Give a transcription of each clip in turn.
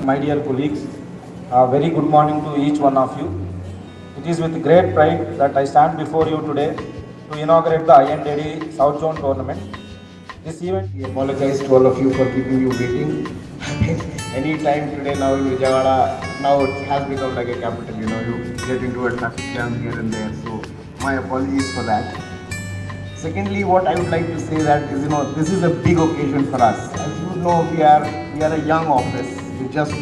my dear colleagues. Very good morning to each one of you. It is with great pride that I stand before you today to inaugurate the INDD South Zone Tournament. This event, We apologize to all of you for keeping you waiting. Any time today now in Vijayawada, now it has become like a capital, you get into a traffic jam here and there. So my apologies for that. Secondly, what I would like to say that is, this is a big occasion for us. As you know, we are a young office. We just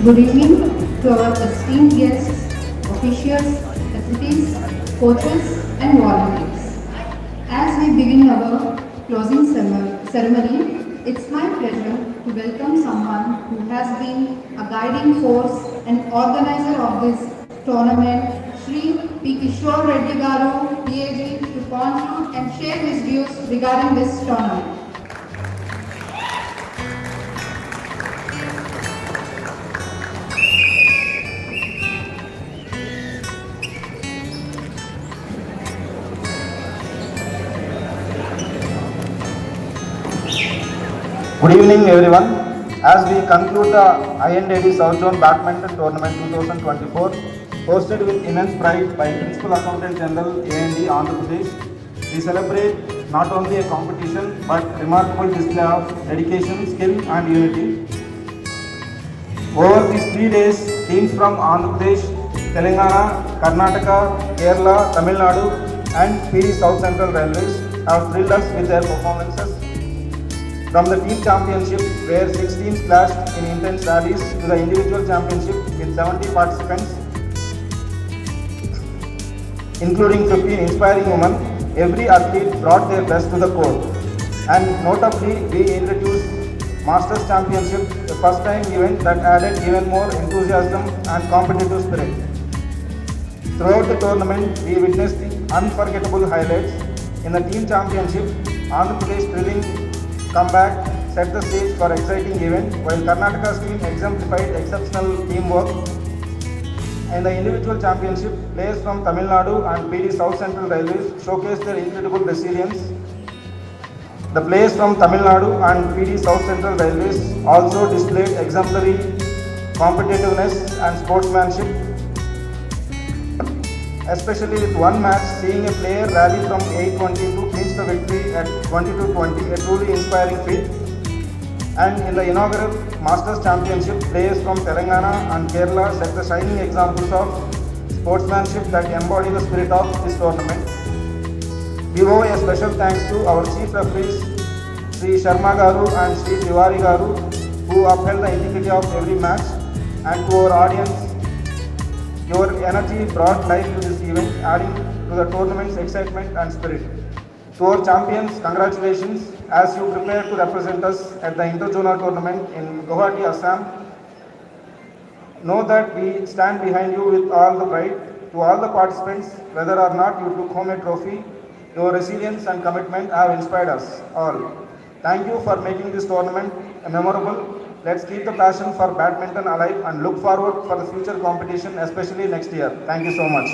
Good evening to our esteemed guests, officials, facilities, coaches and volunteers. As we begin our closing ceremony, it's my pleasure to welcome someone who has been a guiding force and organizer of this tournament, Shri P. Kishore Reddy Garu, PAG, to contribute and share his views regarding this tournament. good evening everyone. As we conclude the INDD South Zone Badminton Tournament 2024, hosted with immense pride by Principal Accountant General A&D Andhra Pradesh, we celebrate not only a competition but remarkable display of dedication, skill and unity. Over these 3 days, teams from Andhra Pradesh, Telangana, Karnataka, Kerala, Tamil Nadu and PD South Central Railways have thrilled us with their performances. From the team championship, where 6 teams clashed in intense rallies, to the individual championship with 70 participants, including 15 inspiring women, every athlete brought their best to the court. And notably, we introduced Masters Championship, a first-time event that added even more enthusiasm and competitive spirit. Throughout the tournament, we witnessed the unforgettable highlights. In the team championship, Andhra Pradesh thrilling comeback set the stage for exciting event, while Karnataka's team exemplified exceptional teamwork. In the individual championship, players from Tamil Nadu and PD South Central Railways showcased their incredible resilience. The players from Tamil Nadu and PD South Central Railways also displayed exemplary competitiveness and sportsmanship, especially with one match seeing a player rally from 8-20 to clinch the victory at 22-20, a truly inspiring feat. And in the inaugural Masters Championship, players from Telangana and Kerala set the shining examples of sportsmanship that embody the spirit of this tournament. We owe a special thanks to our chief referees, Sri Sharma Garu and Sri Tiwari Garu, who upheld the integrity of every match, and to our audience. Your energy brought life to this event, adding to the tournament's excitement and spirit. To our champions, congratulations as you prepare to represent us at the Interzonal tournament in Guwahati, Assam. Know that we stand behind you with all the pride. To all the participants, whether or not you took home a trophy, your resilience and commitment have inspired us all. Thank you for making this tournament memorable. Let's keep the passion for badminton alive and look forward for the future competition, especially next year. Thank you so much.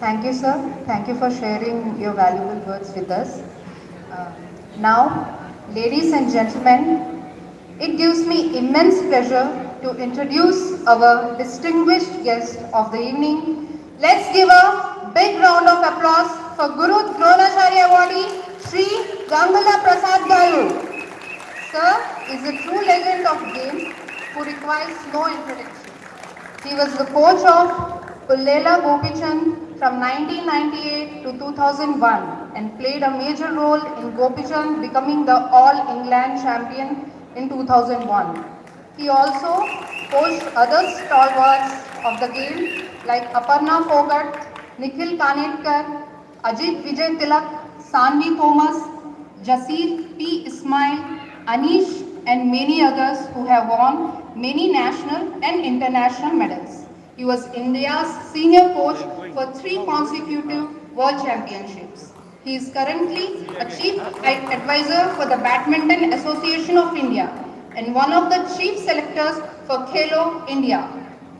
Thank you, sir. Thank you for sharing your valuable words with us. Now, ladies and gentlemen, it gives me immense pleasure to introduce our distinguished guest of the evening. Let's give a big round of applause for Guru Dronacharya Awardee, Sri Gangala Prasad Garu. Sir is a true legend of game who requires no introduction. He was the coach of Pullela Gopichand from 1998 to 2001 and played a major role in Gopichand becoming the All England champion in 2001. He also coached other stalwarts of the game like Aparna Fogart, Nikhil Kanetkar, Ajit Vijay Tilak, Sanvi Thomas, Jasir P. Ismail, Anish and many others who have won many national and international medals. He was India's senior coach for 3 consecutive World Championships. He is currently a Chief Advisor for the Badminton Association of India and one of the Chief Selectors for Khelo India.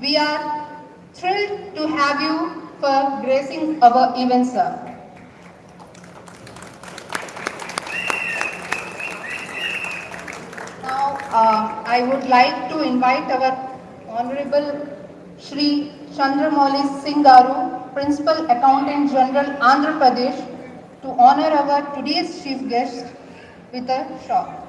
We are thrilled to have you for gracing our event, sir. Now, I would like to invite our Honorable Shri Chandramouli Singh Garu, Principal Accountant General, Andhra Pradesh, to honor our today's chief guest with a shot.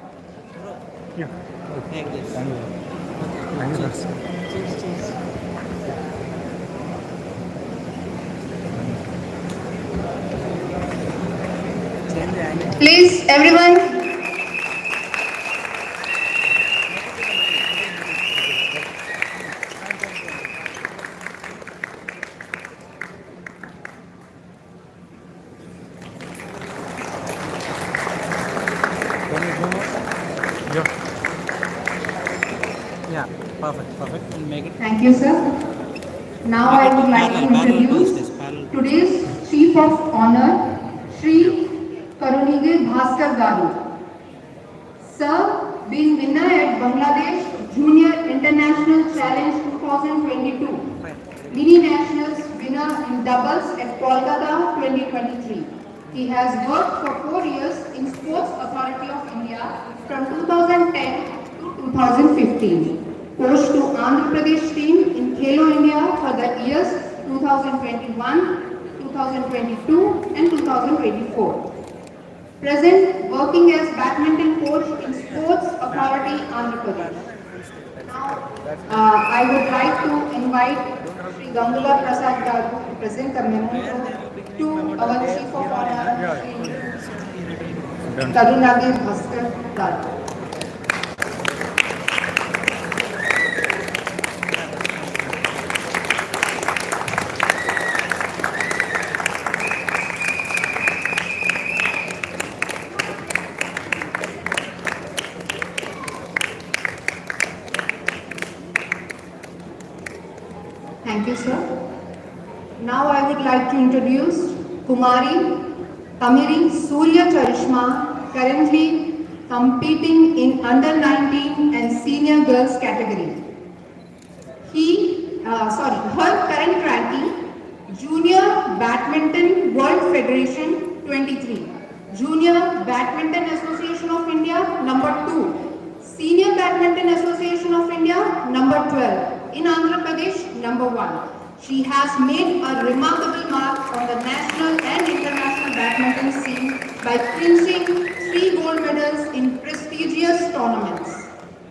Please, everyone. Yeah, perfect. We'll make it. Thank you, sir. Now I would like to introduce today's Chief of Honor, Shri Karunige Bhaskar Garu. Sir, being winner at Bangladesh Junior International Challenge 2022, Mini Nationals winner in doubles at Kolkata 2023. He has worked for 4 years in Sports Authority of India from 2010 to 2015. Coached to Andhra Pradesh team in Khelo India for the years 2021, 2022 and 2024. Present working as badminton coach in Sports Authority Andhra Pradesh. Now, I would like to invite Sri Gangala Prasad Garu to present a memento to our Chief of Honor, Sri Karunage Bhaskar Garu. Thank you, sir. Now I would like to introduce Kumari Tamiri Surya Charishma, currently competing in under 19 and senior girls category. Her current ranking, Junior Badminton World Federation 23, Junior Badminton Association of India number 2, Senior Badminton Association of India number 12, in Andhra Pradesh number 1. She has made a remarkable mark on the national and international badminton scene by clinching 3 gold medals in prestigious tournaments.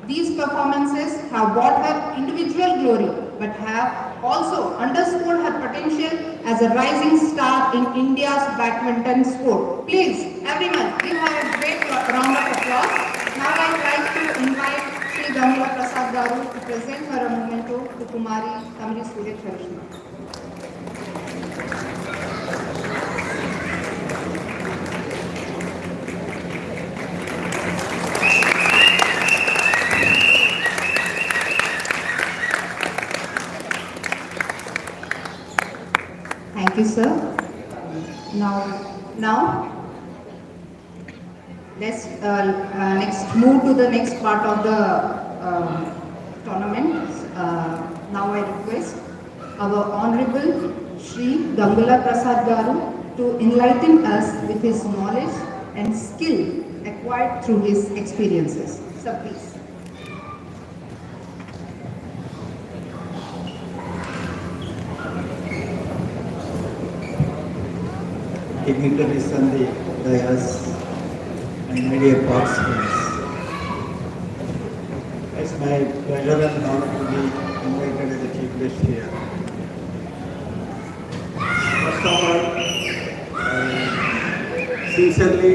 These performances have brought her individual glory, but have also underscored her potential as a rising star in India's badminton sport. Please, everyone, give her a great round of applause. Now I would like to invite Sri Gangala Prasad Garu to present her a memento to Kumari Tamiri Surya Charishma. Thank you, sir. Now, let's next move to the next part of the tournament. Now I request our Honorable Shri Gangula Prasad Garu to enlighten us with his knowledge and skill acquired through his experiences. Sir, please. Dignitaries on the dais and media participants. It's my pleasure and honor to be invited as a chief guest here. First of all, I sincerely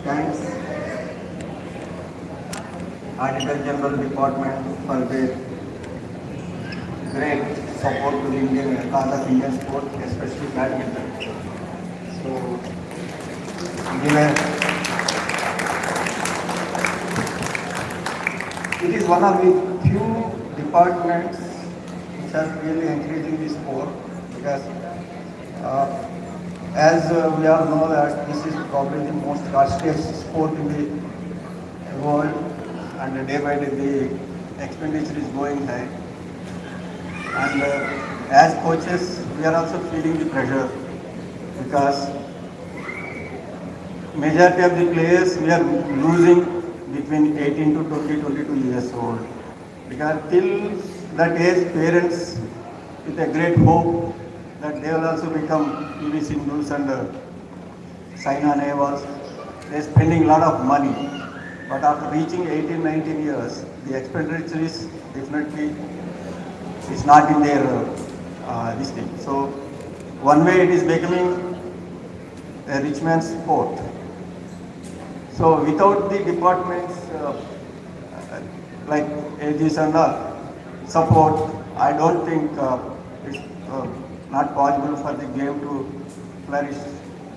thanks Auditor General Department for their great support to the Indian cause of Indian sport, especially badminton. So, it is one of the few departments which are really encouraging the sport because as we all know that this is probably the most costliest sport in the world and day by day the expenditure is going high. And as coaches we are also feeling the pressure because majority of the players we are losing between 18 to 22 years old. Because till that age, parents with a great hope that they will also become PV Sindhus and Saina Nehwals. They are spending a lot of money. But after reaching 18, 19 years, the expenditure is definitely is not in their this thing. So one way it is becoming a rich man's sport. So without the departments like AGs and support, I don't think it's not possible for the game to flourish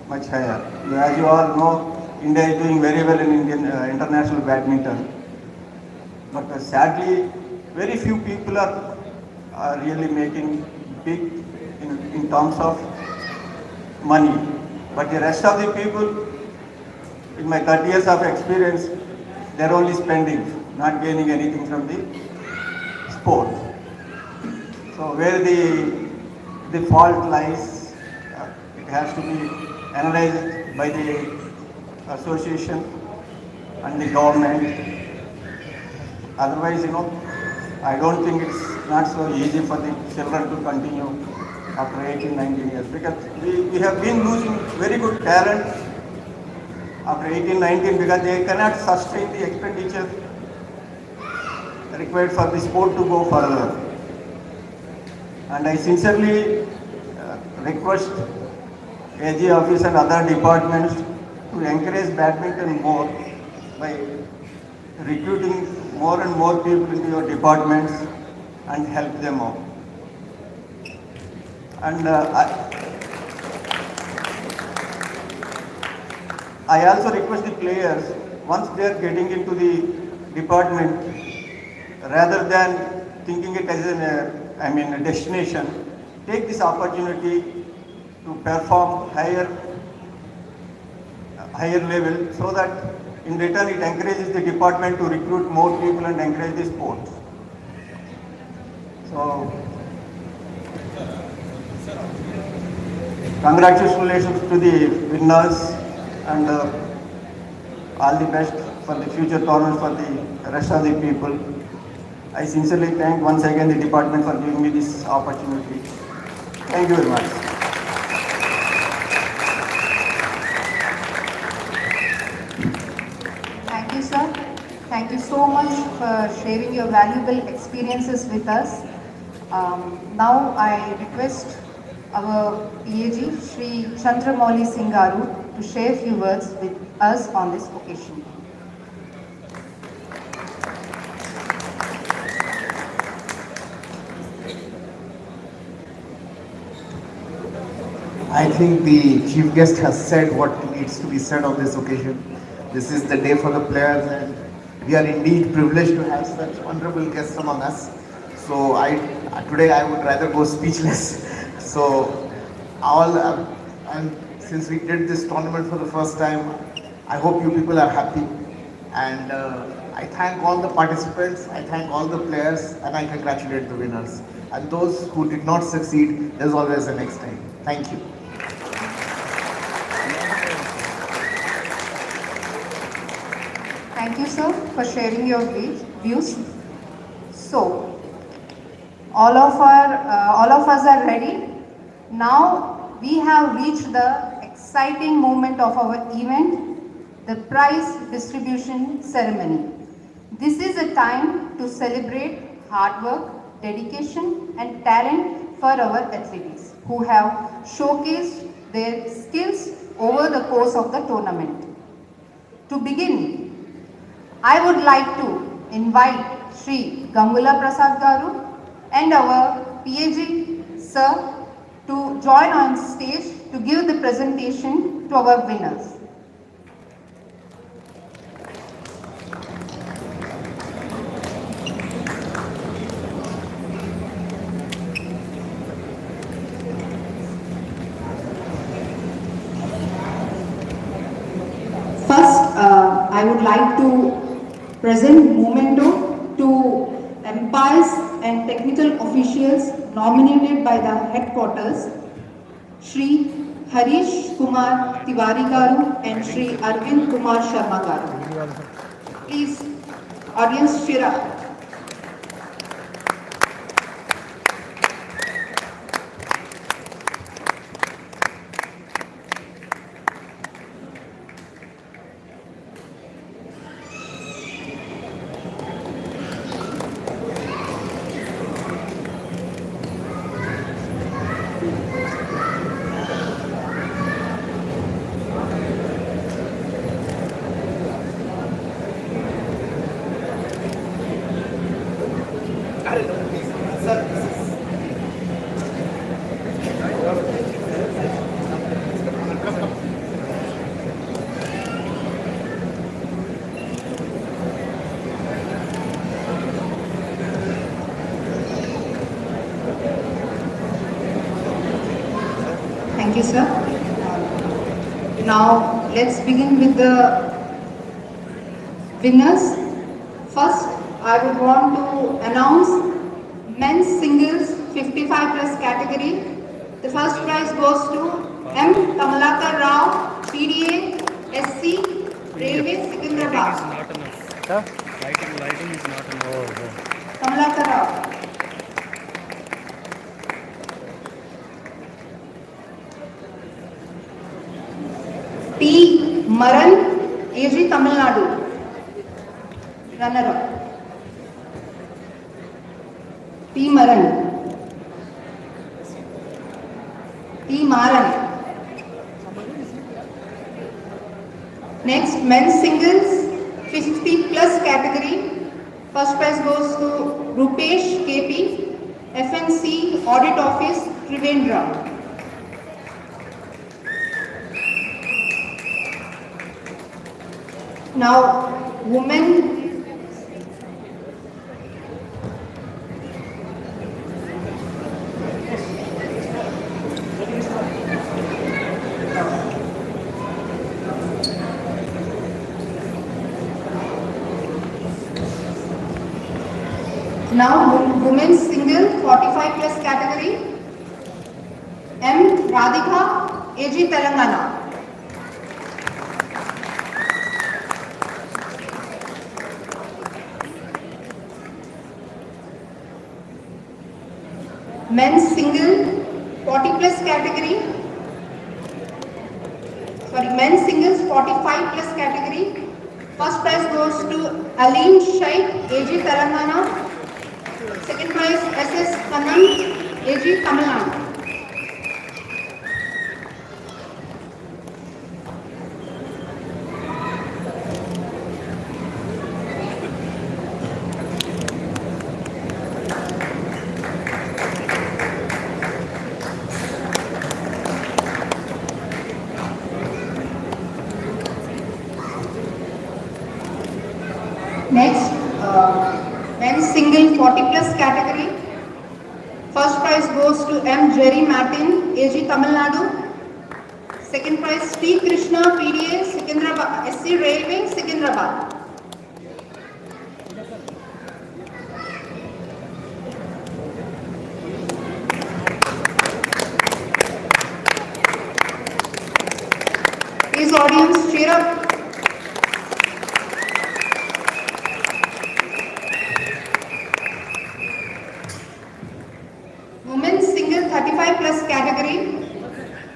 much higher. As you all know, India is doing very well in Indian international badminton. But sadly, very few people are really making big in terms of money. But the rest of the people, in my 30 years of experience, they are only spending, not gaining anything from the sport. So where the fault lies, it has to be analyzed by the association and the government. Otherwise, I don't think it's not so easy for the children to continue after 18, 19 years because we have been losing very good talent after 18, 19 because they cannot sustain the expenditure required for the sport to go further. And I sincerely request AG office and other departments to encourage badminton more by recruiting more and more people into your departments and help them out. And I also request the players, once they are getting into the department, rather than thinking it as a destination, take this opportunity to perform higher level so that in return it encourages the department to recruit more people and encourage the sport. So, congratulations to the winners and all the best for the future tournament for the rest of the people. I sincerely thank once again the department for giving me this opportunity. Thank you very much. Thank you, sir. Thank you so much for sharing your valuable experiences with us. Now I request our EAG, Shri Chandramouli Singh Garu, to share a few words with us on this occasion. I think the chief guest has said what needs to be said on this occasion. This is the day for the players and we are indeed privileged to have such honorable guests among us. So today I would rather go speechless. So all, and since we did this tournament for the first time, I hope you people are happy. And I thank all the participants, I thank all the players, and I congratulate the winners. And those who did not succeed, there's always a next time. Thank you. Thank you, sir, for sharing your views. So, all of us are ready. Now we have reached the exciting moment of our event, the prize distribution ceremony. This is a time to celebrate hard work, dedication, and talent for our athletes who have showcased their skills over the course of the tournament. To begin, I would like to invite Shri Gangula Prasad Garu and our PAG sir to join on stage to give the presentation to our winners. First, I would like to present memento to umpires and technical officials nominated by the headquarters, Shri Harish Kumar Tiwari Garu and Shri Arvind Kumar Sharma Garu. Please, audience cheer up. Thank you, sir. Now, let's begin with the winners. First, I would want to announce men's singles 55 plus category. The first prize goes to M. Kamalakar Rao, PDA, SC, Railway, Secunderabad. Lighting is not enough. Kamalakar Rao. P. Maran, AG Tamil Nadu, runner-up. P. Maran. P. Maran. Next, men's singles 50 plus category. First prize goes to Rupesh KP, FNC Audit Office, Trivandrum. Now, women. Now, women's single 45 plus category. M. Radhika, AG Telangana. Men's single 40 plus category. Men's singles 45 plus category. First prize goes to Alim Shaikh, AG Telangana. Second prize SS Kannan, AG Tamil Nadu. Next, men's single 40 plus category. First prize goes to M. Jerry Martin, AG Tamil Nadu. Second prize T. Krishna PDA Secunderabad, SC Railway Secunderabad. Please audience cheer up. Women's single 35 plus category.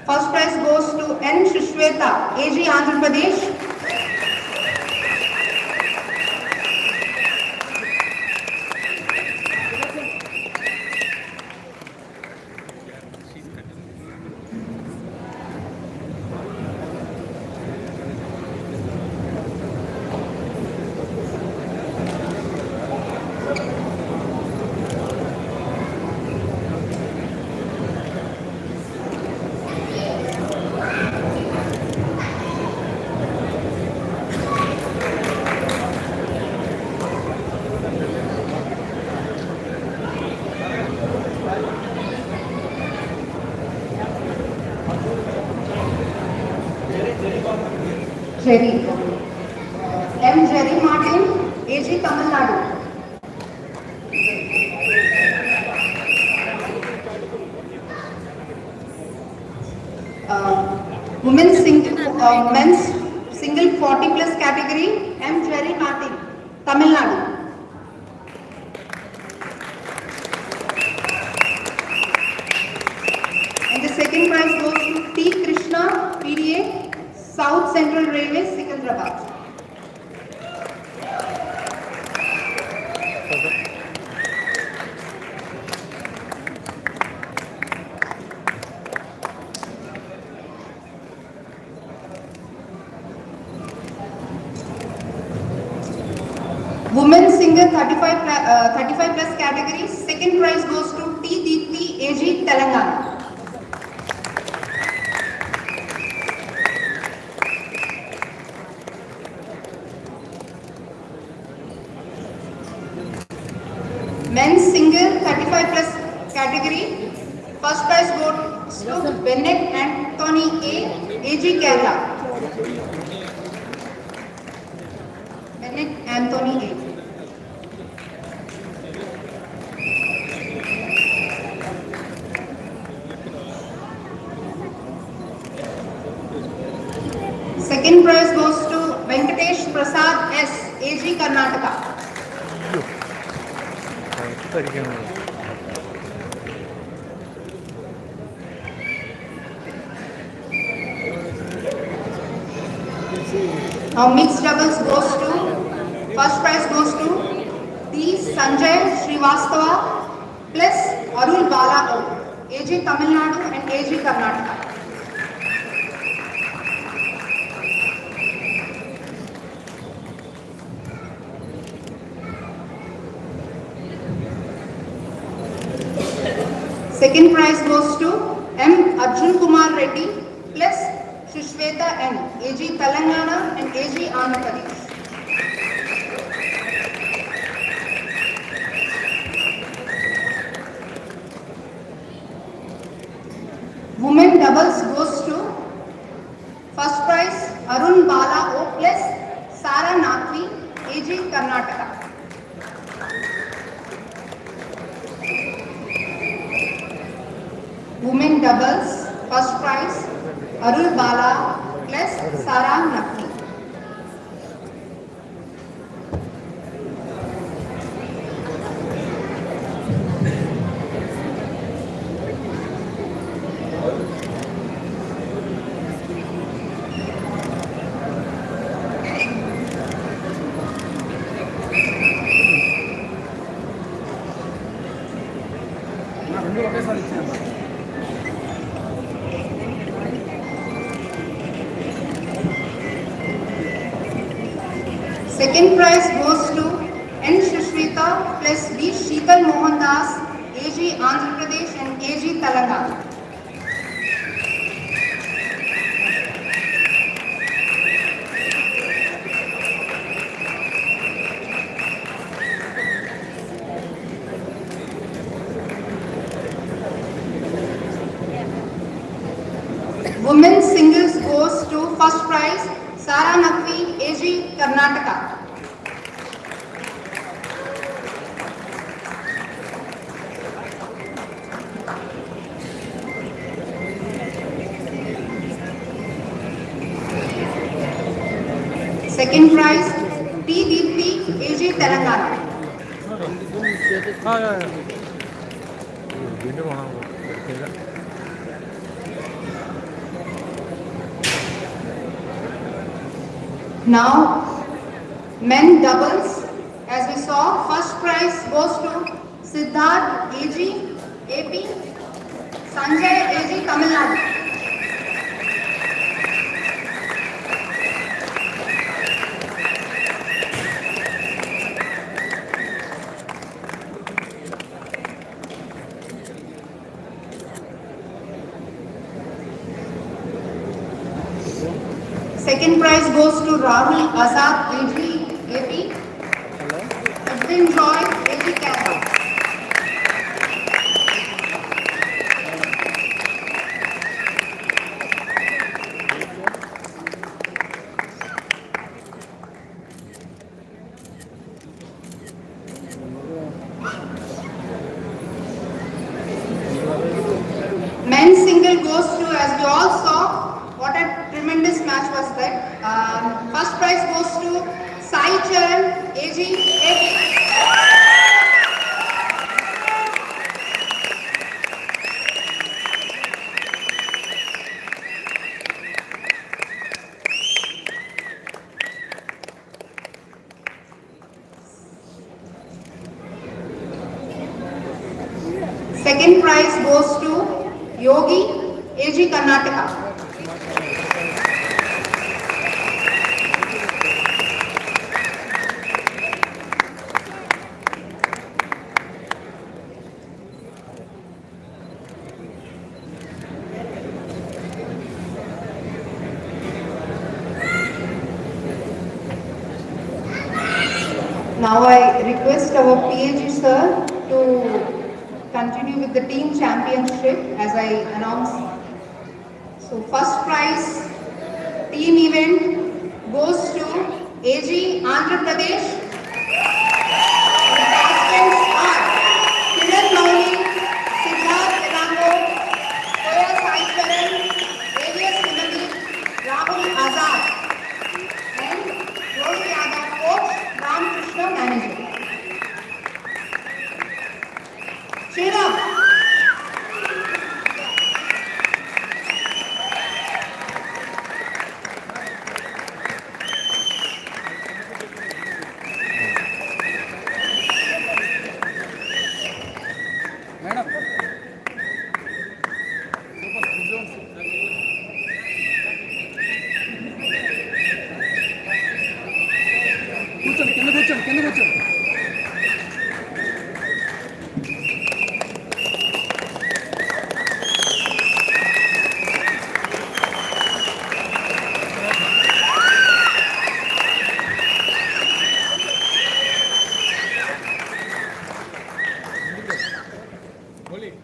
First prize goes to N. Shrishweta, AG Andhra Pradesh. Jerry. M. Jerry Martin, AG Tamil Nadu. Men's single 40 plus category, M. Jerry Martin, Tamil Nadu. And the second prize goes to T. Krishna, PDA, South Central Railway, Secunderabad. Women's single 35 plus category, second prize goes to T. Deepthi, AG Telangana. Men's single 35 plus category, first prize goes to Bennett Anthony A, AG Kerala. Bennett Anthony A. Second prize goes to Venkatesh Prasad S, AG Karnataka. Now mixed doubles goes to, first prize goes to T. Sanjay Srivastava plus Arul Bala O, AG Tamil Nadu and AG Karnataka. Second prize goes to M. Arjun Kumar Reddy plus Shrishweta N, AG Telangana and AG Andhra Pradesh. Women doubles goes to, first prize Arun Bala O plus Sara Nathvi, AG Karnataka. Women doubles, first prize Arul Bala plus Sara Nathvi. Second prize goes to N. Shrishweta plus B. Sheetal Mohan Das, AG Andhra Pradesh and AG Telangana. first prize, Sara Nakvi, AG, Karnataka. Second prize, T. Deepthi, AG, Telangana. Now, men doubles. As we saw, first prize goes to Siddharth, AG, AP, Sanjay, AG, Tamil Nadu. Second prize goes to Rahul Azad, AG, AP. Edwin Joy, AG, Kerala. Men's single goes to, as we all saw, what a tremendous match was that. First prize goes to Sai Charan, AG, AP. Second prize goes to Yogi, AG, Karnataka. Now I request our PAG sir to continue with the team championship as I announced. So first prize team event goes to AG, Andhra Pradesh. The participants are Kiran Mauli, Siddharth Elango, Koya Sai Charan, Alias Timothy, Rahul Azad, and Rohit Yadav, coach, Ram Krishna, manager. Cheer up!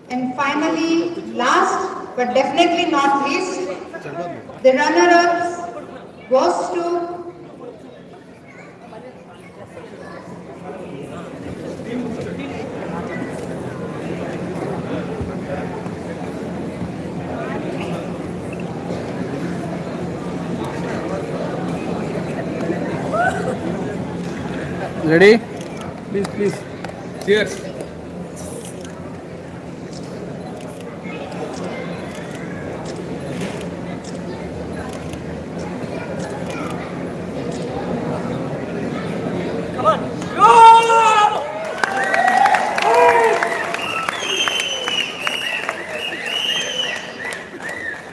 And finally, last but definitely not least, the runner-up goes to Ready? Please, please. Cheers.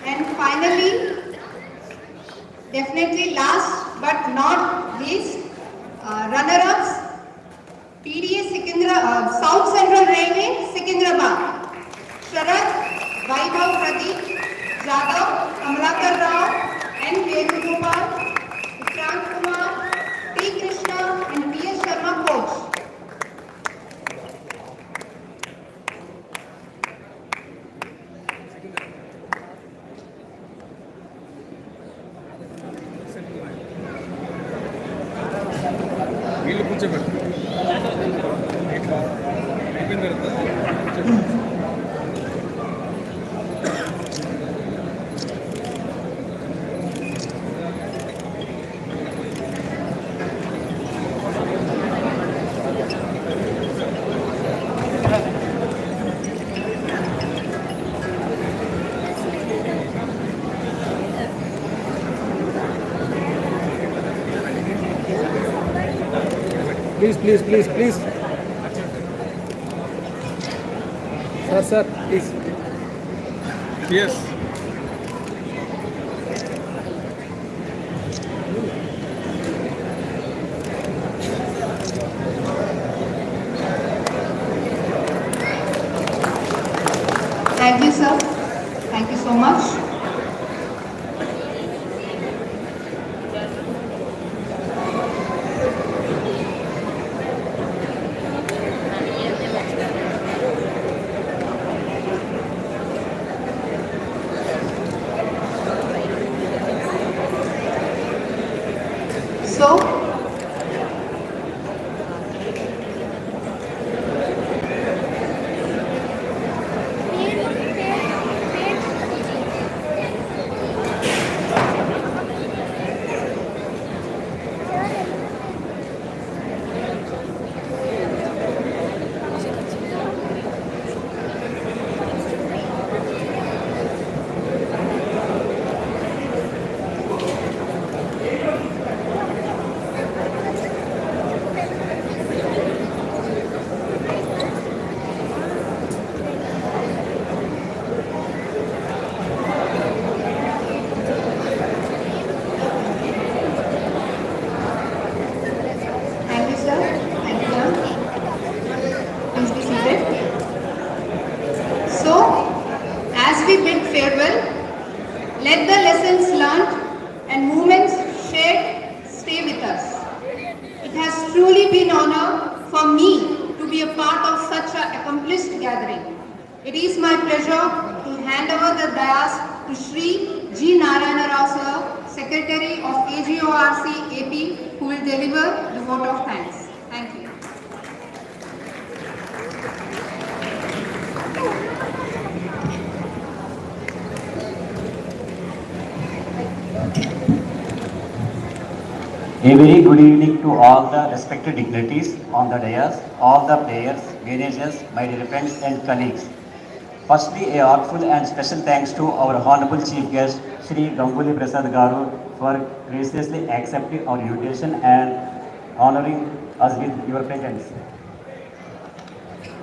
And finally, definitely last but not least, runner-ups, PDA Secondra, South Please, please, please, please. Sir, please. Yes. Thank you, sir. Thank you so much. So, thank you, sir. Thank you, ma'am. Please be seated. So, as we bid farewell, let the lessons learned and moments shared stay with us. It has truly been an honor for me to be a part of such an accomplished gathering. It is my pleasure to hand over the dais to Shri G. Narayana Rao sir, Secretary of AGORC AP, who will deliver the vote of thanks. Thank you. A very good evening to all the respected dignitaries on the dais, all the players, managers, my dear friends and colleagues. Firstly, a heartful and special thanks to our Honorable Chief Guest, Shri Ganguly Prasad Garu, for graciously accepting our invitation and honoring us with your presence.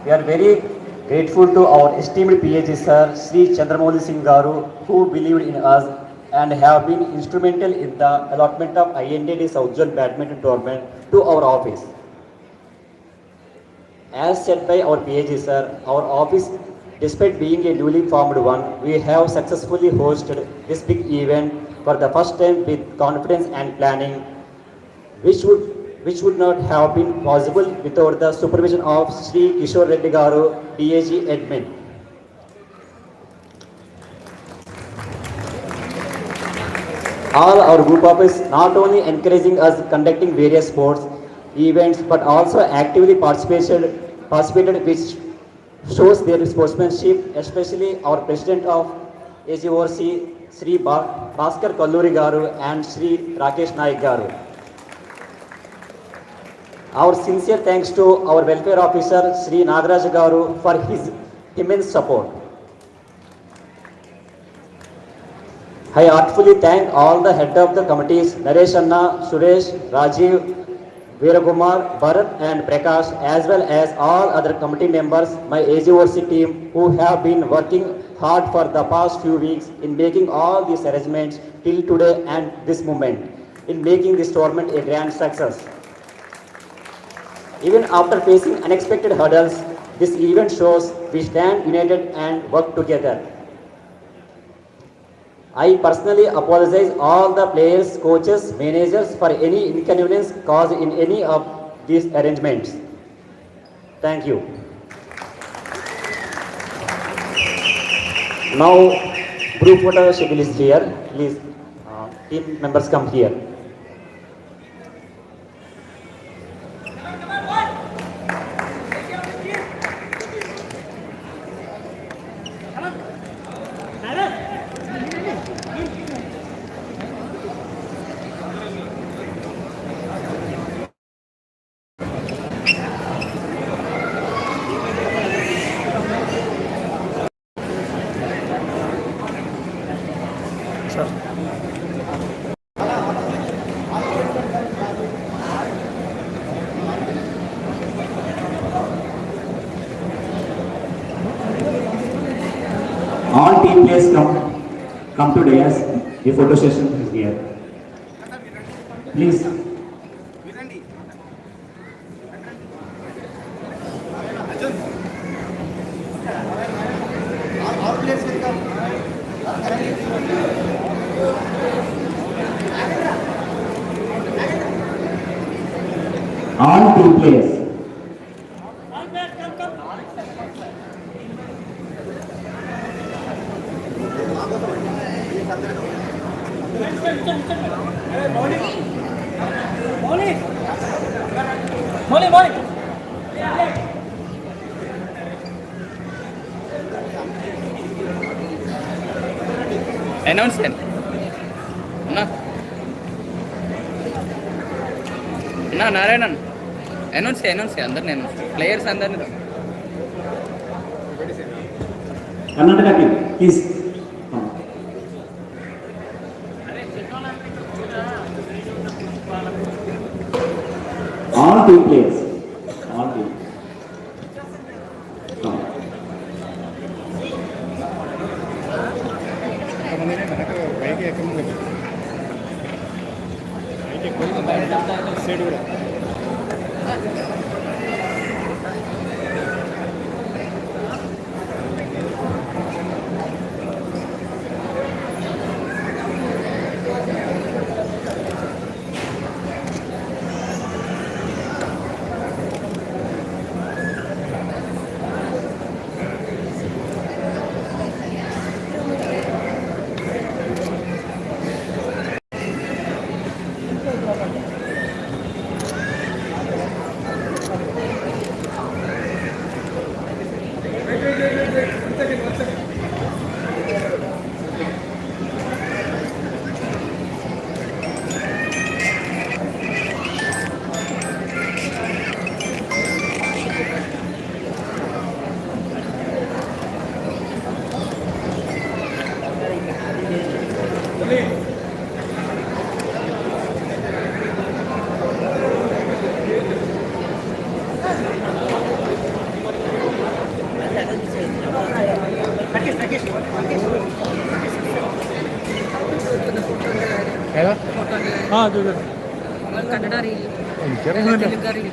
We are very grateful to our esteemed PAG Sir, Sri Chandramouli Singh Garu, who believed in us and have been instrumental in the allotment of INDD South Zone Badminton Tournament to our office. As said by our PAG Sir, our office, despite being a newly formed one, we have successfully hosted this big event for the first time with confidence and planning, which would not have been possible without the supervision of Sri Kishore Reddy Garu, PAG Admin. All our group of us not only encouraging us conducting various sports events, but also actively participated, which shows their sportsmanship, especially our President of AGORC, Sri Bhaskar Kalluri Garu and Sri Rakesh Naik Garu. Our sincere thanks to our welfare officer, Sri Nagaraj Garu, for his immense support. I heartfully thank all the head of the committees, Naresh Anna, Suresh, Rajiv, Veerakumar, Bharat and Prakash, as well as all other committee members, my AGORC team, who have been working hard for the past few weeks in making all these arrangements till today and this moment, in making this tournament a grand success. Even after facing unexpected hurdles, this event shows we stand united and work together. I personally apologize all the players, coaches, managers for any inconvenience caused in any of these arrangements. Thank you. Now, group photo schedule is here. Please, team members come here. All team players come to dais. The photo session is here. Please. All team players. Announcement. Na Narayanan. Announce అందరిని players అందరిని Karnataka team, please. All team players. All team. Come. Kannada reel Telugu reel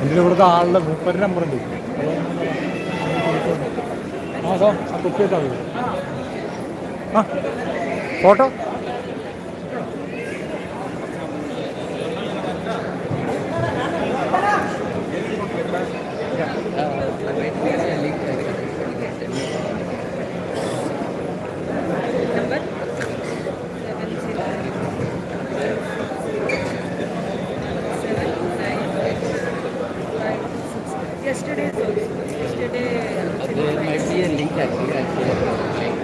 ഇതിൽ ഇവിടുത്തെ ആളുടെ 30 number ഉണ്ട്. ആ so ആ കുപ്പി ഇട്ടാ മതി. ആ photo There might be a link actually.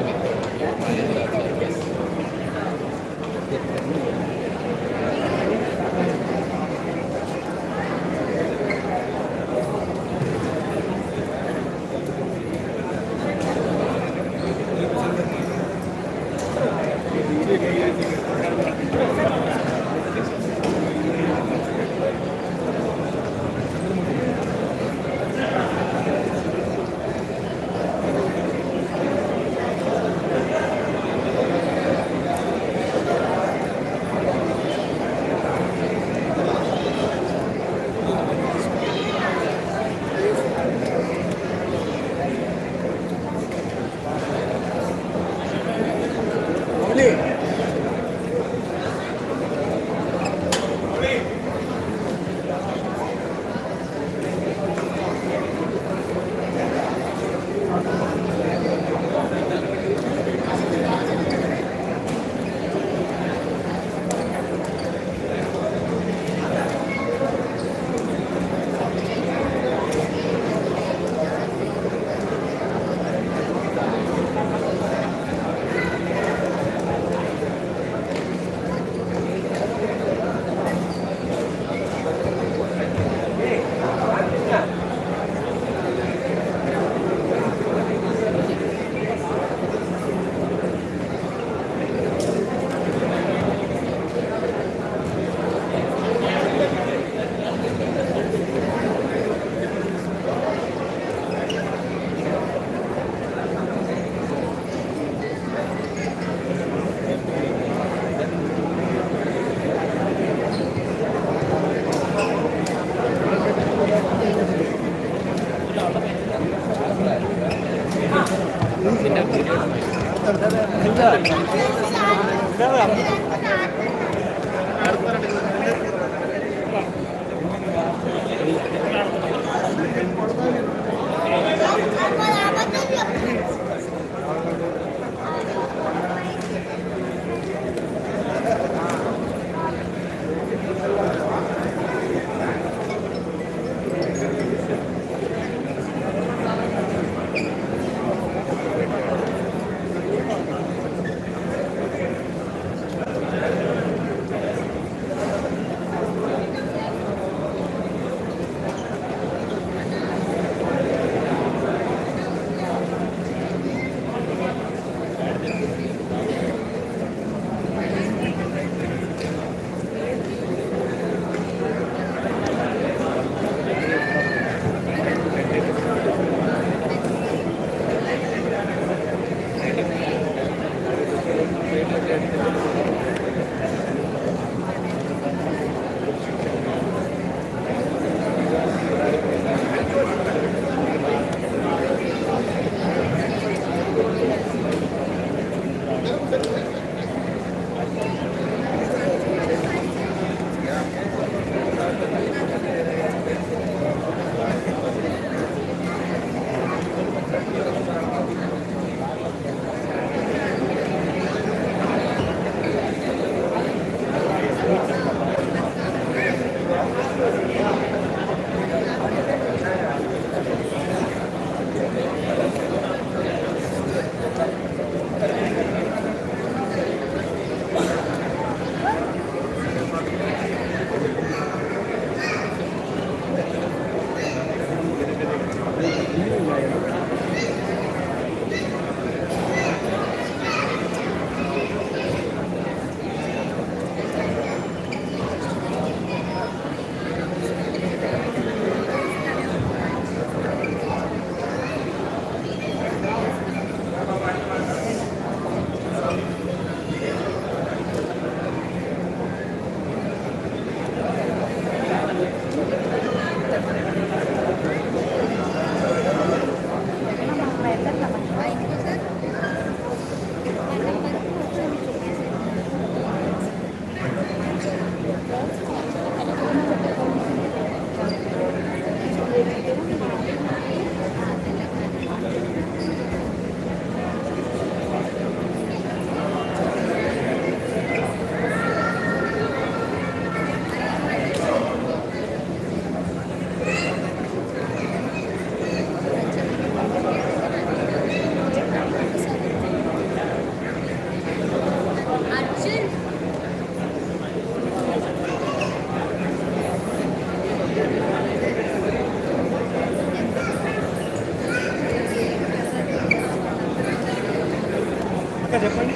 చెప్పండి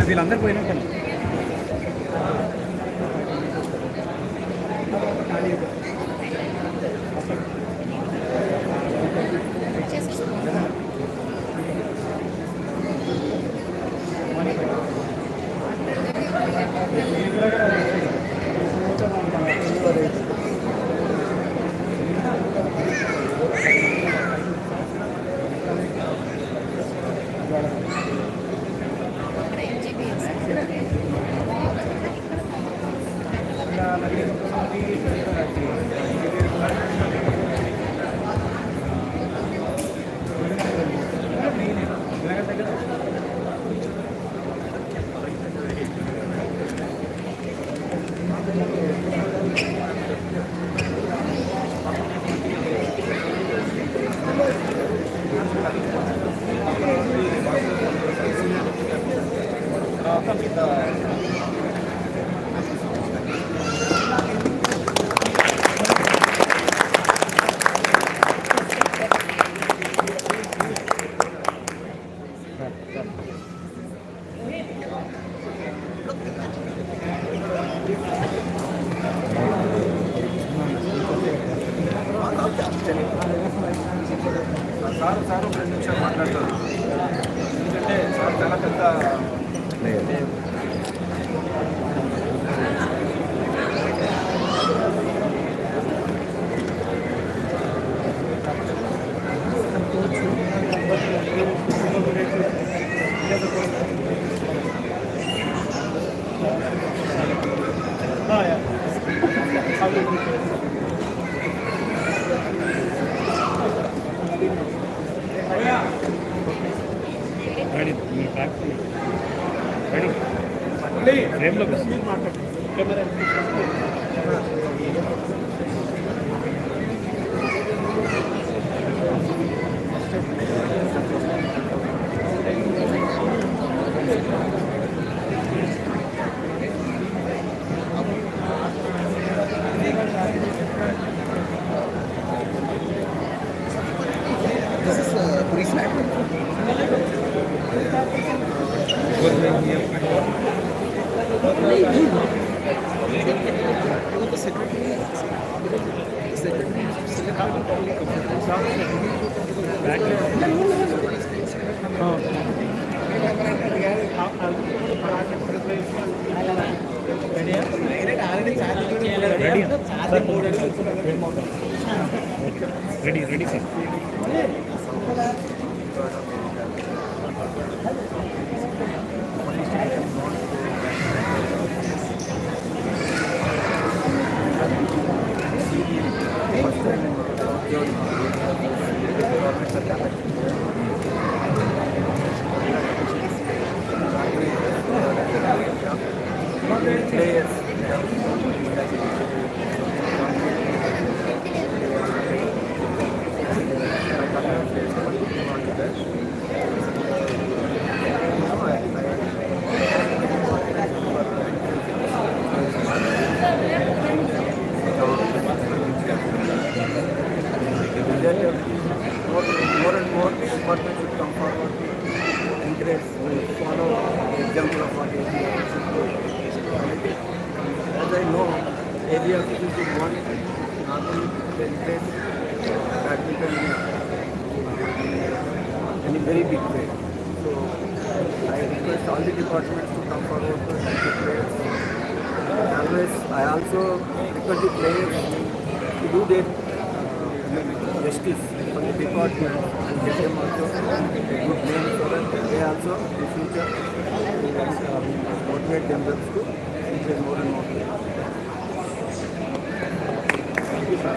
వీళ్ళందరూ పోయినాక సార్ ఒక 2 నిమిషాలు మాట్లాడతారు ఎందుకంటే సార్ చాలా పెద్ద రెడీ రెడీ ఫ్రేమ్లో camera ready ready sir More and more departments should come forward to encourage, follow the example of what ABA As I know, ABA officials would want not only to encourage badminton in a very big way. So I request all the departments to come forward to help the players. Always, I also request the players to do their justice for the department and get them also a good name so that they also in future motivate themselves to increase more and more players. Thank you, sir.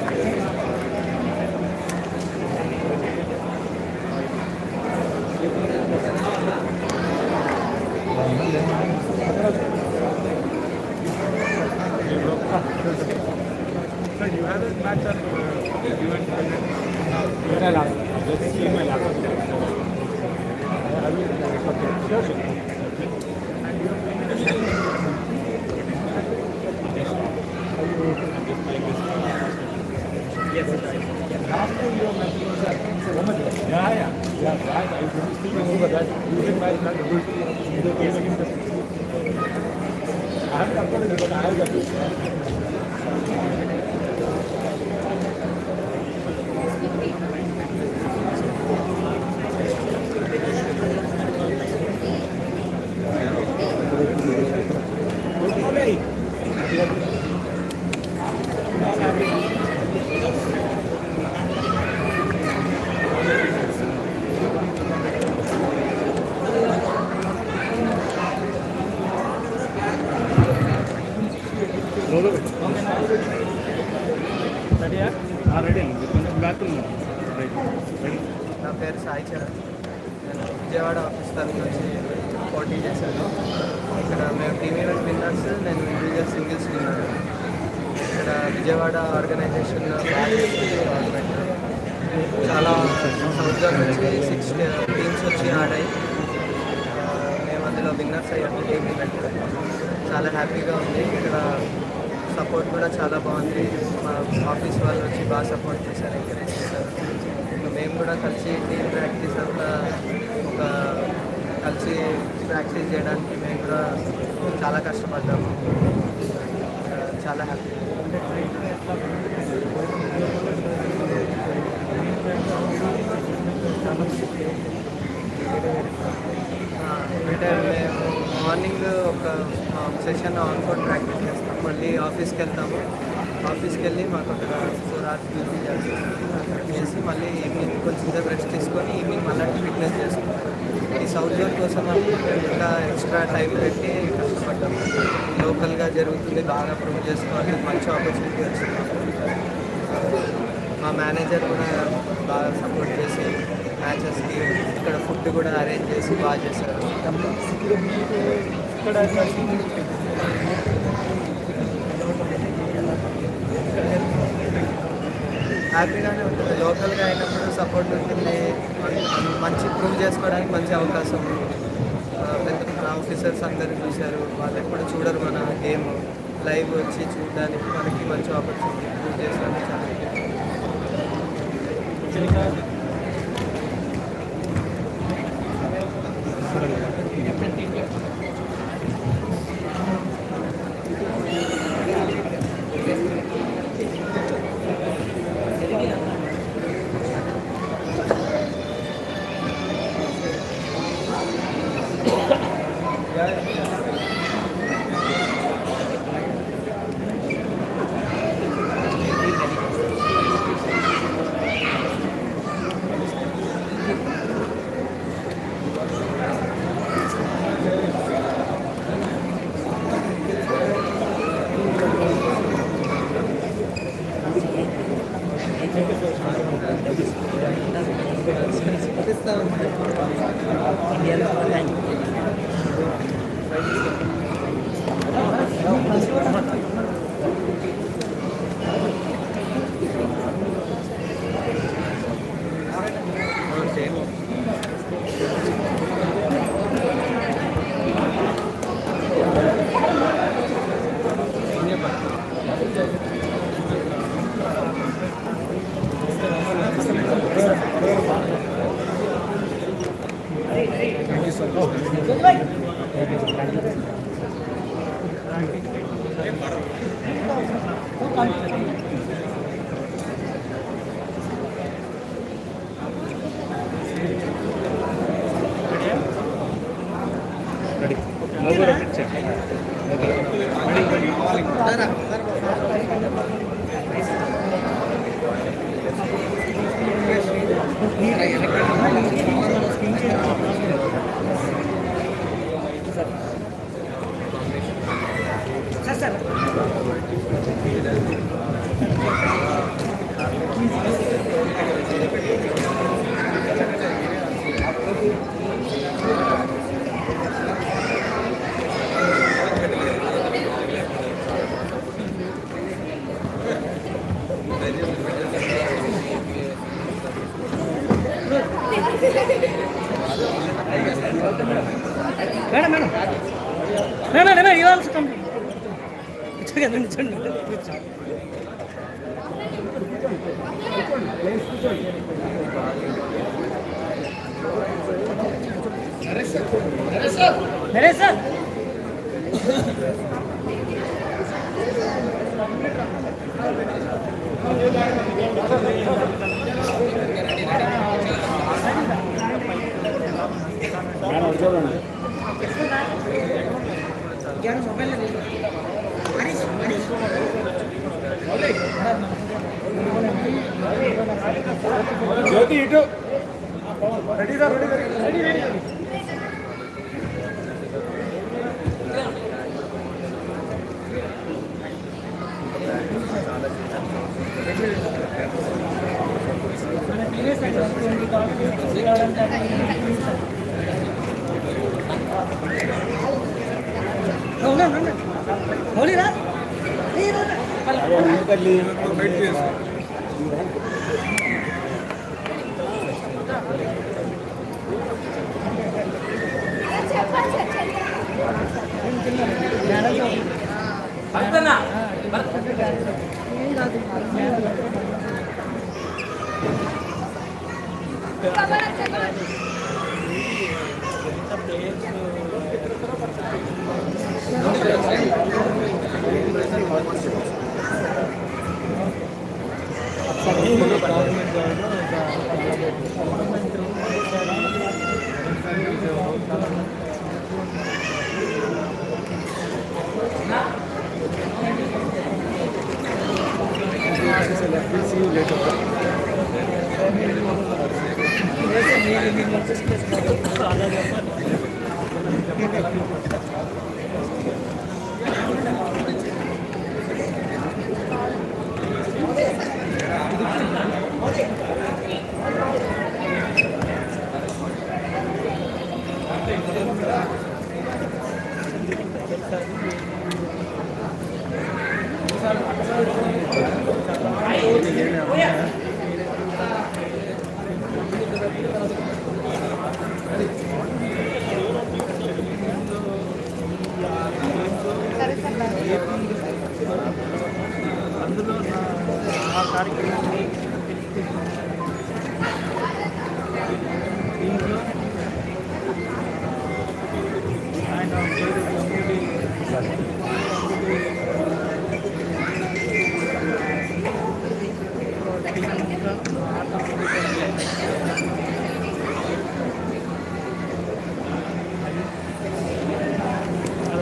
Sir, you had a match at event. Where I last? Let's see my last. I will. Okay. Sure, sure. Yes, last time you were mentioning was woman. Yeah. Right. I still remember that. Using my ability, the game against the. I haven't uploaded it, but I have got it. నా పేరు సాయి చరణ్. నేను Vijayawada office తరఫు నుంచి పోటీ చేశాను. ఇక్కడ మేము team event winners, నేను ఇండివిజువల్ సింగిల్స్ విన్నర్. ఇక్కడ విజయవాడ ఆర్గనైజేషన్లో చాలా సంవత్సరాల నుంచి 6 టీమ్స్ వచ్చి ఆడాయి. మేము అందులో విన్నర్స్ అయ్యాము టీమ్ ఈవెంట్. చాలా హ్యాపీగా ఉంది. ఇక్కడ సపోర్ట్ కూడా చాలా బాగుంది. మా ఆఫీస్ వాళ్ళు వచ్చి బాగా సపోర్ట్ చేశారు, ఎంకరేజ్ చేశారు. మేము కూడా కలిసి టీమ్ ప్రాక్టీస్ అంతా కలిసి ప్రాక్టీస్ చేయడానికి మేము కూడా చాలా కష్టపడ్డాము. చాలా హ్యాపీ. అంటే మేము మార్నింగ్ ఒక సెషన్ ఆన్ కోడ్ ప్రాక్టీస్ చేస్తాం, మళ్ళీ ఆఫీస్కి వెళ్తాము. ఆఫీస్కి వెళ్ళి మాకు అక్కడ 4 hours డ్యూటీ చేసి మళ్ళీ ఈవినింగ్ కొంచెం సేపు రెస్ట్ తీసుకొని ఈవినింగ్ మళ్ళీ ఫిట్నెస్ చేసుకుంటాం. ఈ సౌత్ జోన్ కోసం ఇంకా ఎక్స్ట్రా టైం పెట్టి కష్టపడ్డాము. లోకల్గా జరుగుతుంది, బాగా ప్రూవ్ చేసుకోవాలి, మంచి ఆపర్చునిటీ వచ్చింది. మా మేనేజర్ కూడా బాగా సపోర్ట్ చేసి మ్యాచెస్కి ఇక్కడ ఫుడ్ కూడా అరేంజ్ చేసి బాగా చేశారు. హ్యాపీగానే ఉంటుంది. లోకల్గా అయినప్పుడు సపోర్ట్ ఉంటుంది, మంచి ప్రూవ్ చేసుకోవడానికి మంచి అవకాశం ఉంది. పెద్ద పెద్ద ఆఫీసర్స్ అందరూ చూశారు, వాళ్ళు ఎప్పుడు చూడరు మన గేమ్, లైవ్ వచ్చి చూడడానికి మనకి మంచి ఆపర్చునిటీ ప్రూవ్ చేసుకోవడానికి చాలా. జ్యోతి ఇటు ready sir, ready ready. Thank you. అందులో ఆ కార్యక్రమం దీంట్లో ఆయన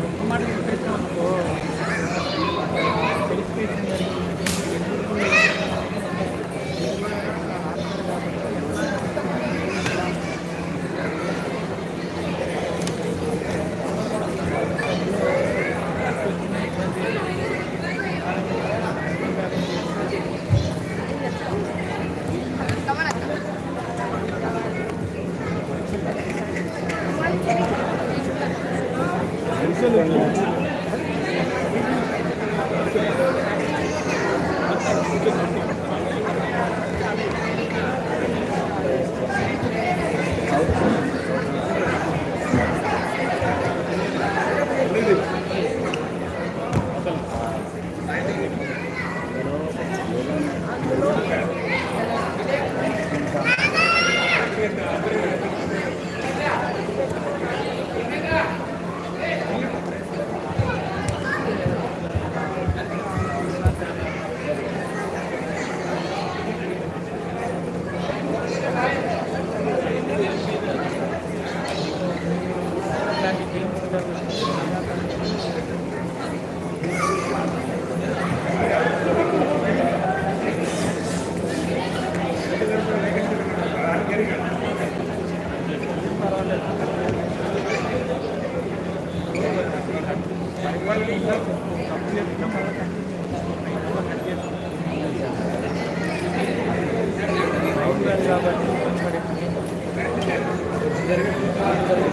ఒక్క మాట చెప్పేసాం అనుకో కాబట్టి